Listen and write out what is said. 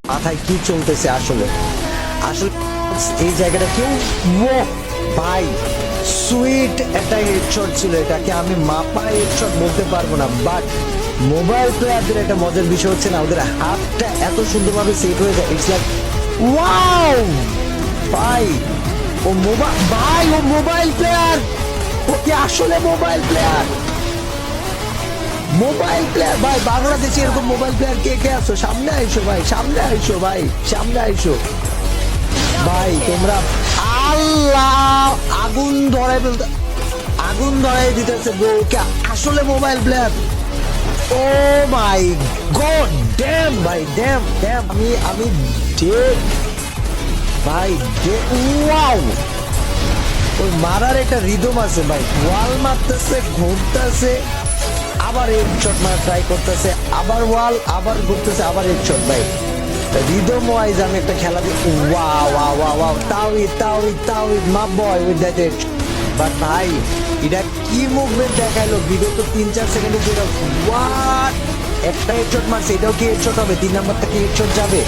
মাথায় কি চলতেছে আসলে আসলে এই জায়গাটা কেউ ভাই সুইট একটা হেডশট ছিল, এটাকে আমি মাপা হেডশট বলতে পারবো না, বাট মোবাইল প্লেয়ারদের একটা মজার বিষয় হচ্ছে না, ওদের হাতটা এত সুন্দরভাবে সেট হয়ে যায়, ইটস লাইক ওয়াও ভাই। ও মোবাইল প্লেয়ার, ও কি আসলে মোবাইল প্লেয়ার? মোবাইল প্লেয়ার ভাই, বাংলাদেশে এরকম মোবাইল প্লেয়ার কে কে আছো? সামনে আইসো ভাই, সামনে আইসো ভাই, সামনে আইসো ভাই তোমরা। আল্লাহ, আগুন ধরাই দিতেছে বউকে, আসলে মোবাইল প্লেয়ার। ও মাই গড, ড্যাম ভাই, ড্যাম ড্যাম, আমি ডেড ভাই, ওয়াও। ওই মারার একটা রিদম আছে ভাই, ওয়াল মারতেছে, ঘুরতেছে, আবার হেডশট মারা ট্রাই করতেছে, আবার ওয়াল, আবার ঘুরতেছে, আবার হেডশট ভাই। রিদম ওয়াইজ আমি একটা খেলা দিই, ওয়াও ওয়াও ওয়াও ওয়াও, তাওহিদ মা বয় উইথ দ্যাট হেড। বাট ভাই এটা কি মুভমেন্ট দেখাইলো বিগত 3-4 সেকেন্ডে, যেটা হোয়াট একটা হেডশট মারছে, এটাও কি হেডশট হবে? 3 নাম্বারটা কি হেডশট যাবে?